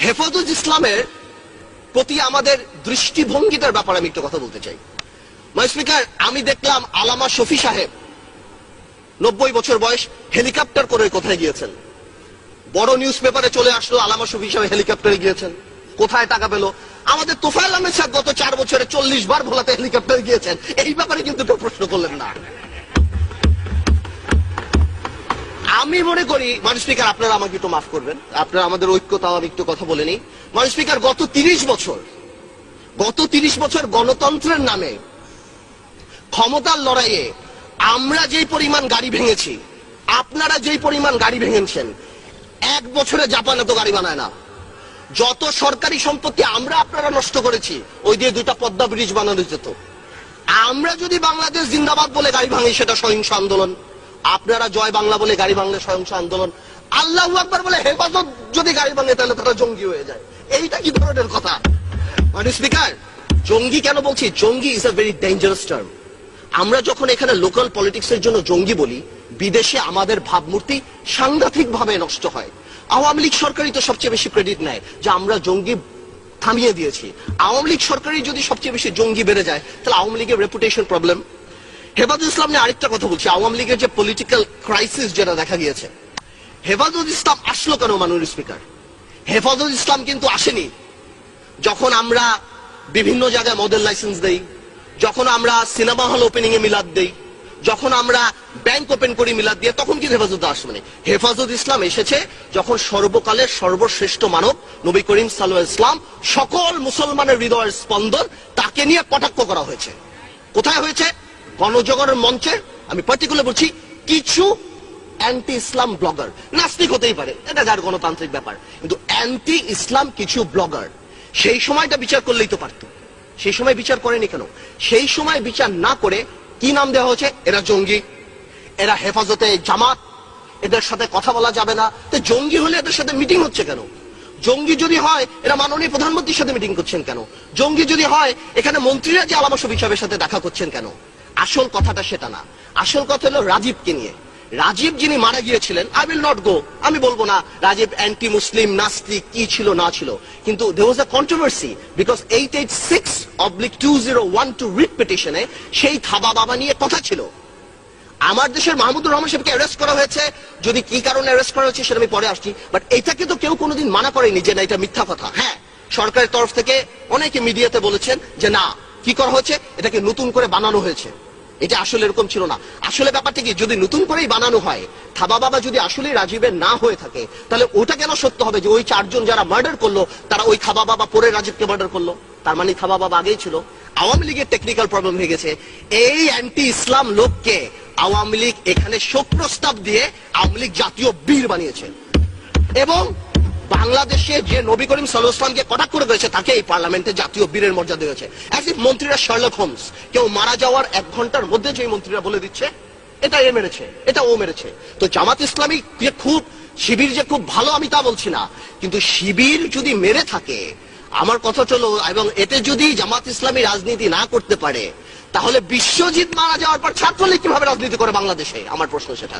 হেফাজত ইসলামের প্রতি আমাদের দৃষ্টিভঙ্গিটার ব্যাপারে আমি একটু কথা বলতে চাই। মাননীয় স্পিকার, আমি দেখলাম আলামা শফি সাহেব 90 বছর বয়স হেলিকপ্টার করে কোথায় গিয়েছেন। বড় নিউজ পেপারে চলে আসলো আলামা শফি সাহেব হেলিকপ্টারে গিয়েছেন। কোথায় টাকা পেল? আমাদের তোফায়েল আহমেদ সাহেব গত 4 বছরে 40 বার ভোলাতে হেলিকপ্টারে গিয়েছেন। এই ব্যাপারে কিন্তু কেউ প্রশ্ন করলেন না। আমি মনে করি মাননীয় স্পিকার, আপনারা আমাকে একটু মাফ করবেন, আপনারা আমাদের ঐক্যতাও আমি একটু কথা বলে নিই। মাননীয় স্পিকার, গত 30 বছর গণতন্ত্রের নামে ক্ষমতার লড়াইয়ে আমরা যেই পরিমাণ গাড়ি ভেঙেছি, আপনারা যেই পরিমাণ গাড়ি ভেঙেছেন, 1 বছরে জাপান এত গাড়ি বানায় না। যত সরকারি সম্পত্তি আমরা আপনারা নষ্ট করেছি, ওই দিয়ে 2টা পদ্মা ব্রিজ বানানো যেত। আমরা যদি বাংলাদেশ জিন্দাবাদ বলে গাড়ি ভাঙি, সেটা সহিংস আন্দোলন। আপনারা জয় বাংলা বলে গাড়ি ভাঙলে সহিংস আন্দোলন। আল্লাহু আকবার বলে হেফাজত যদি গাড়ি ভাঙে, তাহলে তারা জঙ্গি হয়ে যায়। এইটা কি ধরনের কথা? মাননীয় স্পিকার, জঙ্গি কেন বলছি? জঙ্গি is a very dangerous term. আমরা যখন এখানে লোকাল পলিটিক্স এর জন্য জঙ্গি বলি, বিদেশে আমাদের ভাবমূর্তি সাংঘাতিক ভাবে নষ্ট হয়। আওয়ামী লীগ সরকারই তো সবচেয়ে বেশি ক্রেডিট নেয় যে আমরা জঙ্গি থামিয়ে দিয়েছি। আওয়ামী লীগ সরকারই যদি সবচেয়ে বেশি জঙ্গি বেড়ে যায়, তাহলে আওয়ামী লীগের রেপুটেশন প্রবলেম। হেফাজত ইসলাম নিয়ে আরেকটা কথা বলছি। আওয়ামী লীগের যে পলিটিক্যাল ক্রাইসিস যেটা দেখা গিয়েছে, হেফাজত ইসলাম আসলো কেন? মাননীয় স্পিকার, হেফাজত ইসলাম কিন্তু আসেনি যখন আমরা বিভিন্ন জায়গায় মডেল লাইসেন্স দেই, যখন আমরা সিনেমা হল ওপেনিং এ মিলাদ দেই, যখন আমরা ব্যাংক ওপেন করি মিলাদ দিয়ে, তখন কিন্তু হেফাজত আসবে। হেফাজত ইসলাম এসেছে যখন সর্বকালের সর্বশ্রেষ্ঠ মানব নবী করিম সাল্লাল্লাহু আলাইহি ওয়াসাল্লাম, সকল মুসলমানের হৃদয়ের স্পন্দন, তাকে নিয়ে কটাক্ষ করা হয়েছে। কোথায় হয়েছে? গণজাগরণ মঞ্চে। আমি পার্টিকুলার বলছি, কিছু অ্যান্টি ইসলাম ব্লগার, নাস্তিক হতেই পারে, এটা যার গণতান্ত্রিক ব্যাপার, কিন্তু অ্যান্টি ইসলাম কিছু ব্লগার সেই সময়টা বিচার করলেই তো পারতো। সেই সময় বিচার করেনি কেন? সেই সময় বিচার না করে কি নাম দেওয়া হয়েছে? এরা জঙ্গি, এরা হেফাজতে জামাত, এদের সাথে কথা বলা যাবে না। তো জঙ্গি হলে এদের সাথে মিটিং হচ্ছে কেন? জঙ্গি যদি হয়, এরা মাননীয় প্রধানমন্ত্রীর সাথে মিটিং করছেন কেন? জঙ্গি যদি হয়, এখানে মন্ত্রীরা যে আলামা শফি সাহেবের সাথে দেখা করছেন কেন? আসল কথাটা সেটা না। আসল কথা হলো রাজীবকে নিয়ে। রাজীব যিনি মারা গিয়েছিলেন, আই উইল নট গো, আমি বলবো না রাজীব অ্যান্টি মুসলিম, নাস্তিক, কি ছিল না ছিল, কিন্তু there was a controversy because 886/2012 writ পিটিশনে সেই থাবা বাবা নিয়ে কথা ছিল। আমার দেশের মাহমুদুর রহমান সাহেবকে অ্যারেস্ট করা হয়েছে, যদি কি কারণে অ্যারেস্ট করা হয়েছে সেটা আমি পরে আসছি, বাট এটাকে তো কেউ কোনোদিন মানা করেনি যে না এটা মিথ্যা কথা। হ্যাঁ, সরকারের তরফ থেকে অনেকে মিডিয়াতে বলেছেন যে না, কি করা হয়েছে, এটাকে নতুন করে বানানো হয়েছে, এটা আসলে এরকম ছিল না। আসলে ব্যাপারটা কি, যদি নতুন করেই বানানো হয়, থাবা বাবা যদি আসলে রাজীবের না হয়ে থাকে, তাহলে ওটা কেন সত্য হবে যে ওই 4 জন যারা মার্ডার করলো তারা ওই থাবা বাবা পরে রাজীবকে মার্ডার করলো? তার মানে থাবা বাবা আগেই ছিল। আওয়ামী লীগের টেকনিক্যাল প্রবলেম হয়ে গেছে। এই অ্যান্টি ইসলাম লোককে আওয়ামী লীগ এখানে শোক প্রস্তাব দিয়ে আওয়ামী লীগ জাতীয় বীর বানিয়েছে, এবং বাংলাদেশে যে নবী করিম সাল্লাল্লাহু আলাইহি ওয়াসাল্লামকে কটাক্ষ করে গেছে, তাকে এই পার্লামেন্টে জাতীয় বীরের মর্যাদা দিয়েছে। একদিন মন্ত্রীরা শার্লক হোমস, কেউ মারা যাওয়ার 1 ঘন্টার মধ্যে যে মন্ত্রীরা বলে দিচ্ছে এটা এ মেরেছে, এটা ও মেরেছে। তো জামাত ইসলামী যে খুব, শিবির যে খুব ভালো, আমি তা বলছি না, কিন্তু শিবির যদি মেরে থাকে, আমার কথা চলো, এবং এতে যদি জামাত ইসলামী রাজনীতি না করতে পারে, তাহলে বিশ্বজিৎ মারা যাওয়ার পর ছাত্রলীগ কিভাবে রাজনীতি করে বাংলাদেশে? আমার প্রশ্ন সেটা।